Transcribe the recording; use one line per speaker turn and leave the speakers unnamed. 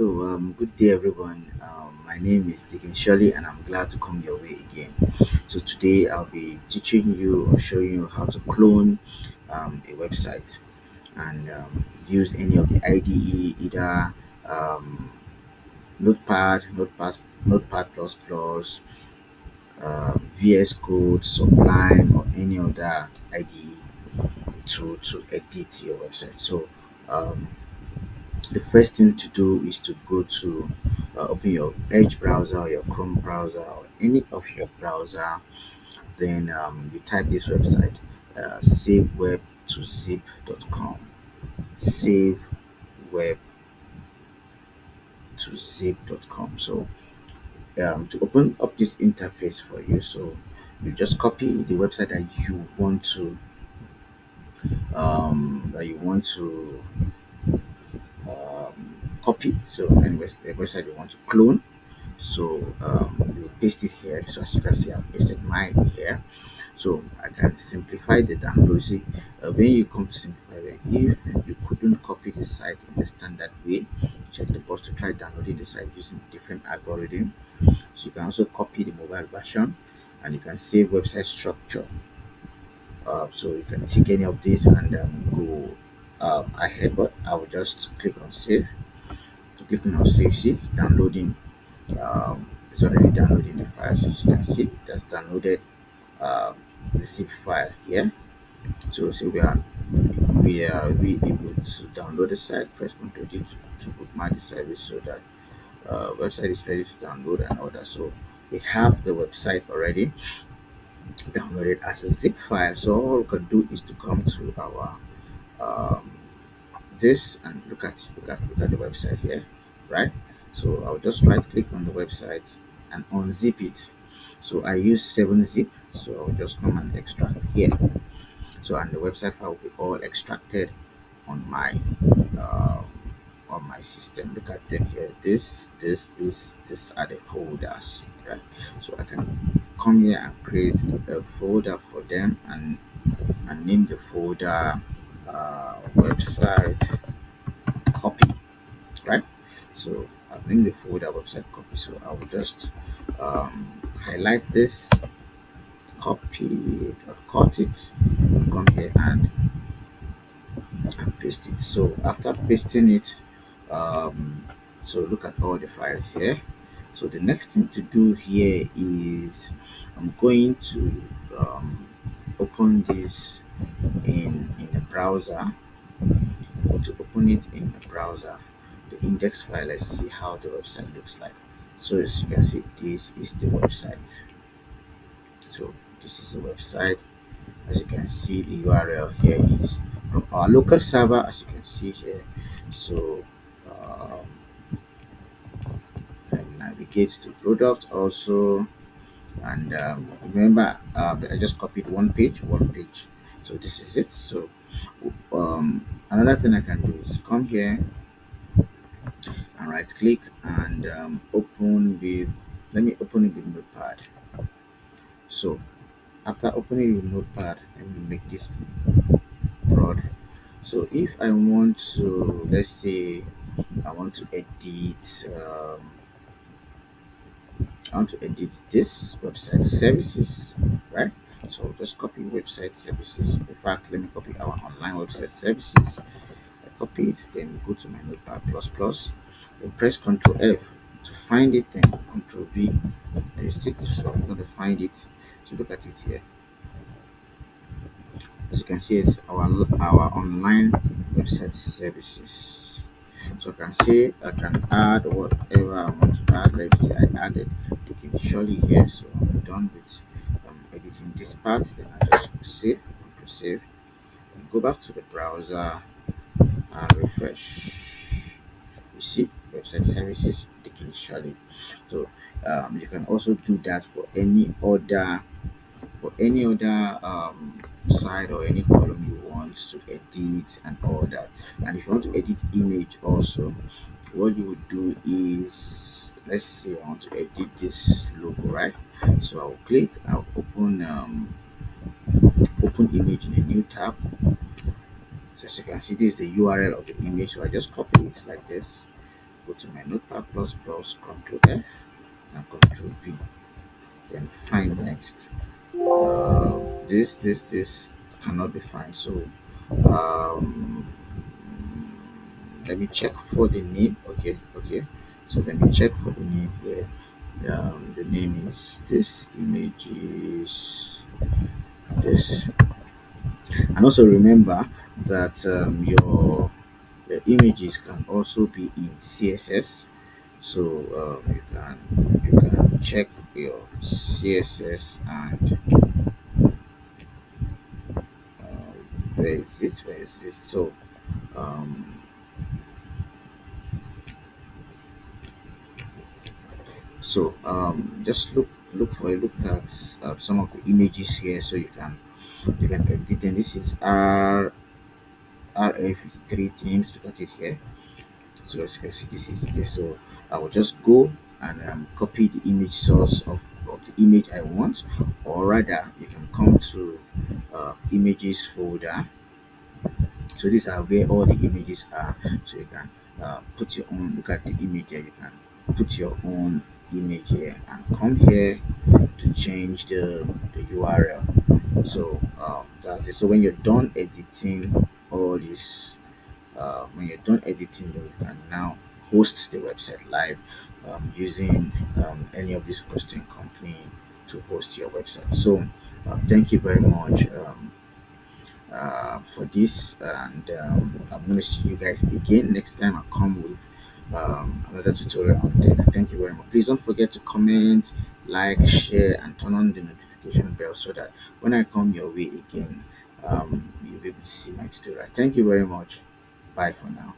Good day, everyone. My name is Deacon Shirley, and I'm glad to come your way again. So, today I'll be teaching you or showing you how to clone a website and use any of the IDE, either um, Notepad, Notepad Plus Plus, VS Code, Sublime, or any other IDE to edit your website. Um, the first thing to do is to go to open your Edge browser or your Chrome browser or any of your browser. Then you type this website, saveweb2zip.com. Saveweb2zip.com. To open up this interface for you, so you just copy the website that you want to copy. So, anyways, the website you want to clone. You paste it here. So as you can see, I've pasted mine here. So I can simplify the download. See, when you come to simplify, if you couldn't copy the site in the standard way, check the box to try downloading the site using different algorithm. So you can also copy the mobile version, and you can save website structure. So you can tick any of these and go ahead. But I will just click on save. So clicking on save, see, it's downloading. It's already downloading the file. So as you can see, it has downloaded the zip file here. So we able to download the site. Press Ctrl D to bookmark the service so that website is ready to download and order. So we have the website already downloaded as a zip file. So all we can do is to come to our um, this and look at the website here, right? So I'll just right click on the website and unzip it. So I use 7-zip, so I'll just come and extract here. So and the website file will be all extracted on uh, my system. Look at them here. This are the folders, right? So I can come here and create a folder for them and name the folder website copy, right? So I've named the folder website copy. So I will just highlight this, copy, cut it, come here and paste it. So after pasting it, um, so look at all the files here. So the next thing to do here is I'm going to open this in a browser. To open it in a browser, the index file, let's see how the website looks like. So as you can see, this is the website. So this is the website. As you can see, the URL here is from our local server, as you can see here. So um, can navigate to product also, and remember I just copied one page. So this is it. So another thing I can do is come here and right click and open with, let me open it with Notepad. So after opening with Notepad, let me make this broad. So if I want to, let's say I want to edit I want to edit this website services, right? So I'll just copy website services. In fact, let me copy our online website services. I copy it, then go to my Notepad plus plus, then press Ctrl F to find it, then Ctrl V, paste it. So I'm going to find it. So look at it here. As you can see, it's our online website services. So I can add whatever I want to add. Let's say I added taking surely here. So I'm done with editing this part. Then I just save, Ctrl save, and go back to the browser and refresh. You see website services taking surely. So you can also do that for any other side or any column you want to edit and all that. And if you want to edit image also, what you would do is, let's say I want to edit this logo, right? So I'll open image in a new tab. So as you can see, this is the URL of the image. So I just copy it like this go to my notepad plus plus, Control F and Control V, then find next. This cannot be found, so um let me check for the name. Okay, so let me check for the name here. The name is this, image is this. And also remember that your images can also be in CSS, so you can check your CSS. And where is this so um just look at some of the images here, so you can edit them. This is RA53 themes. Look at it here. So as you can see, this is this. So I will just go and copy the image source of the image I want, or rather you can come to images folder. So these are where all the images are, so you can put your own. Look at the image here, you can put your own image here and come here to change the URL. So that's it. So when you're done editing all this, when you're done editing, you can now host the website live using any of these hosting company to host your website. So thank you very much for this, and I'm going to see you guys again next time I come with another tutorial on tech. Thank you very much. Please don't forget to comment, like, share, and turn on the notification bell so that when I come your way again, you'll be able to see my tutorial. Thank you very much. Bye for now.